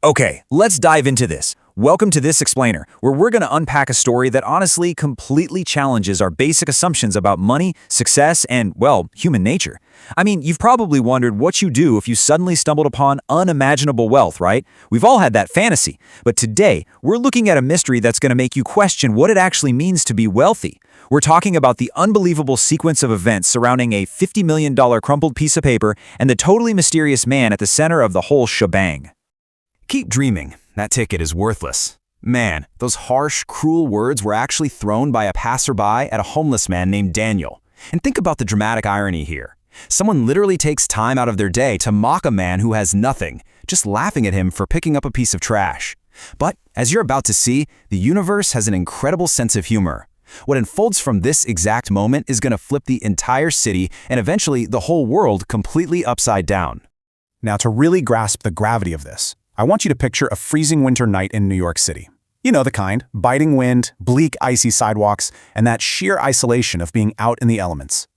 Okay, let's dive into this. Welcome to This Explainer, where we're going to unpack a story that honestly completely challenges our basic assumptions about money, success, and, well, human nature. I mean, you've probably wondered what you do if you suddenly stumbled upon unimaginable wealth, right? We've all had that fantasy. But today, we're looking at a mystery that's going to make you question what it actually means to be wealthy. We're talking about the unbelievable sequence of events surrounding a $50 million crumpled piece of paper and the totally mysterious man at the center of the whole shebang. Keep dreaming. That ticket is worthless. Man, those harsh, cruel words were actually thrown by a passerby at a homeless man named Daniel. And think about the dramatic irony here. Someone literally takes time out of their day to mock a man who has nothing, just laughing at him for picking up a piece of trash. But, as you're about to see, the universe has an incredible sense of humor. What unfolds from this exact moment is going to flip the entire city and eventually the whole world completely upside down. Now, to really grasp the gravity of this, I want you to picture a freezing winter night in New York City. You know the kind: biting wind, bleak, icy sidewalks, and that sheer isolation of being out in the elements.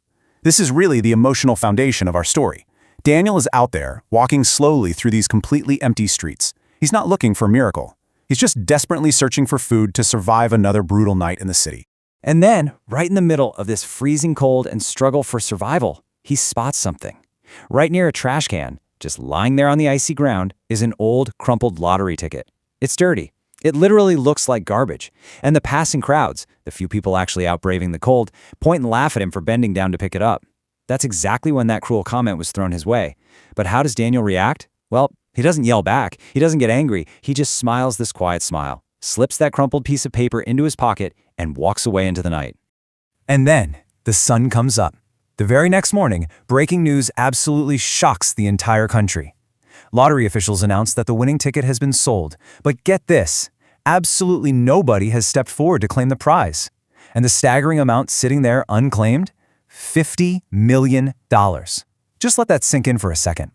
This is really the emotional foundation of our story. Daniel is out there, walking slowly through these completely empty streets. He's not looking for a miracle. He's just desperately searching for food to survive another brutal night in the city. And then, right in the middle of this freezing cold and struggle for survival, he spots something. Right near a trash can, just lying there on the icy ground, is an old, crumpled lottery ticket. It's dirty. It literally looks like garbage. And the passing crowds, the few people actually out braving the cold, point and laugh at him for bending down to pick it up. That's exactly when that cruel comment was thrown his way. But how does Daniel react? Well, he doesn't yell back. He doesn't get angry. He just smiles this quiet smile, slips that crumpled piece of paper into his pocket, and walks away into the night. And then, the sun comes up. The very next morning, breaking news absolutely shocks the entire country. Lottery officials announce that the winning ticket has been sold. But get this, absolutely nobody has stepped forward to claim the prize. And the staggering amount sitting there unclaimed? $50 million. Just let that sink in for a second.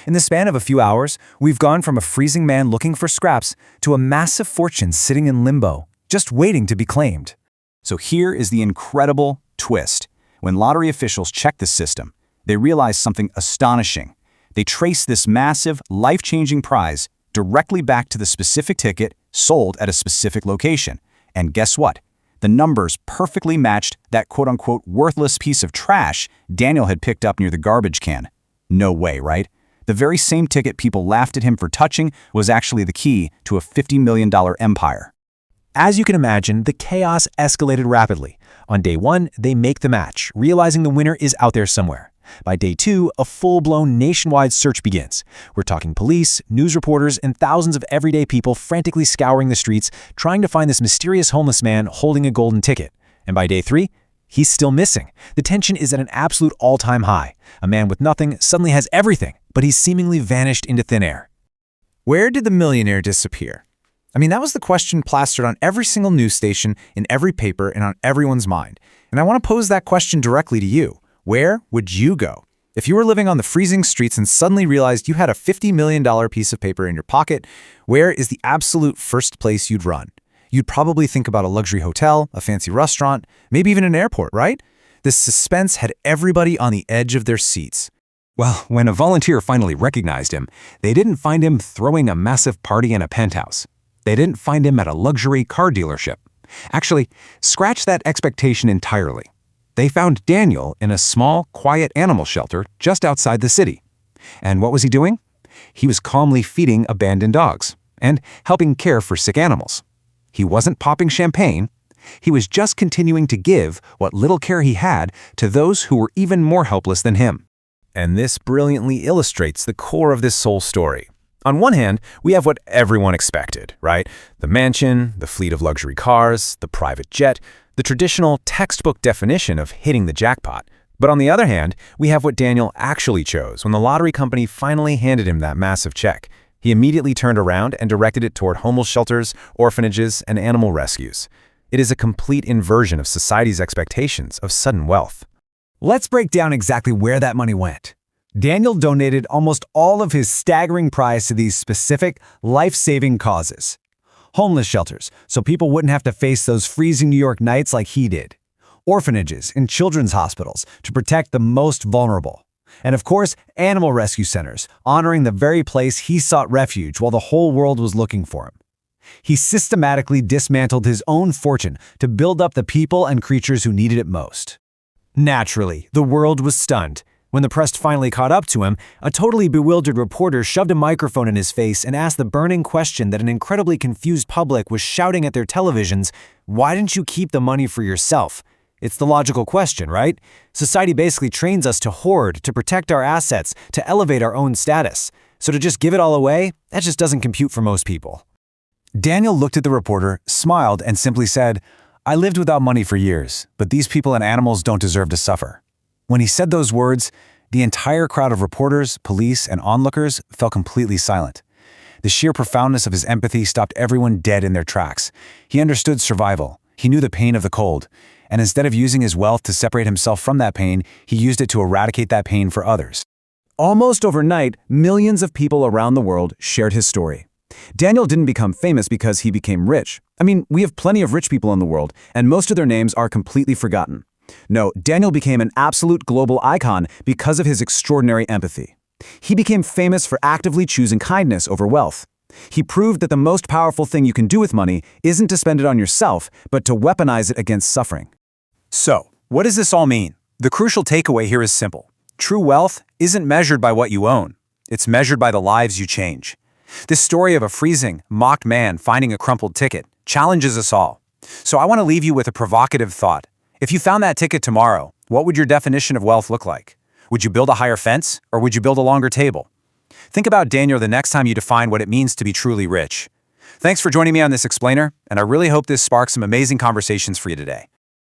In the span of a few hours, we've gone from a freezing man looking for scraps to a massive fortune sitting in limbo, just waiting to be claimed. So here is the incredible twist. When lottery officials check the system, they realize something astonishing. They trace this massive, life-changing prize directly back to the specific ticket sold at a specific location. And guess what? The numbers perfectly matched that quote-unquote worthless piece of trash Daniel had picked up near the garbage can. No way, right? The very same ticket people laughed at him for touching was actually the key to a $50 million empire. As you can imagine, the chaos escalated rapidly. On day one, they make the match, realizing the winner is out there somewhere. By day two, a full-blown nationwide search begins. We're talking police, news reporters, and thousands of everyday people frantically scouring the streets, trying to find this mysterious homeless man holding a golden ticket. And by day three, he's still missing. The tension is at an absolute all-time high. A man with nothing suddenly has everything, but he's seemingly vanished into thin air. Where did the millionaire disappear? I mean, that was the question plastered on every single news station, in every paper, and on everyone's mind. And I want to pose that question directly to you. Where would you go? If you were living on the freezing streets and suddenly realized you had a $50 million piece of paper in your pocket, where is the absolute first place you'd run? You'd probably think about a luxury hotel, a fancy restaurant, maybe even an airport, right? This suspense had everybody on the edge of their seats. Well, when a volunteer finally recognized him, they didn't find him throwing a massive party in a penthouse. They didn't find him at a luxury car dealership. Actually, scratch that expectation entirely. They found Daniel in a small, quiet animal shelter just outside the city. And what was he doing? He was calmly feeding abandoned dogs and helping care for sick animals. He wasn't popping champagne. He was just continuing to give what little care he had to those who were even more helpless than him. And this brilliantly illustrates the core of this whole story. On one hand, we have what everyone expected, right? The mansion, the fleet of luxury cars, the private jet, the traditional textbook definition of hitting the jackpot. But on the other hand, we have what Daniel actually chose when the lottery company finally handed him that massive check. He immediately turned around and directed it toward homeless shelters, orphanages, and animal rescues. It is a complete inversion of society's expectations of sudden wealth. Let's break down exactly where that money went. Daniel donated almost all of his staggering prize to these specific, life-saving causes. Homeless shelters, so people wouldn't have to face those freezing New York nights like he did. Orphanages and children's hospitals to protect the most vulnerable. And of course, animal rescue centers, honoring the very place he sought refuge while the whole world was looking for him. He systematically dismantled his own fortune to build up the people and creatures who needed it most. Naturally, the world was stunned. When the press finally caught up to him, a totally bewildered reporter shoved a microphone in his face and asked the burning question that an incredibly confused public was shouting at their televisions: why didn't you keep the money for yourself? It's the logical question, right? Society basically trains us to hoard, to protect our assets, to elevate our own status. So to just give it all away, that just doesn't compute for most people. Daniel looked at the reporter, smiled, and simply said, "I lived without money for years, but these people and animals don't deserve to suffer." When he said those words, the entire crowd of reporters, police, and onlookers fell completely silent. The sheer profoundness of his empathy stopped everyone dead in their tracks. He understood survival. He knew the pain of the cold. And instead of using his wealth to separate himself from that pain, he used it to eradicate that pain for others. Almost overnight, millions of people around the world shared his story. Daniel didn't become famous because he became rich. I mean, we have plenty of rich people in the world, and most of their names are completely forgotten. No, Daniel became an absolute global icon because of his extraordinary empathy. He became famous for actively choosing kindness over wealth. He proved that the most powerful thing you can do with money isn't to spend it on yourself, but to weaponize it against suffering. So, what does this all mean? The crucial takeaway here is simple. True wealth isn't measured by what you own. It's measured by the lives you change. This story of a freezing, mocked man finding a crumpled ticket challenges us all. So I want to leave you with a provocative thought. If you found that ticket tomorrow, what would your definition of wealth look like? Would you build a higher fence, or would you build a longer table? Think about Daniel the next time you define what it means to be truly rich. Thanks for joining me on this explainer, and I really hope this sparks some amazing conversations for you today.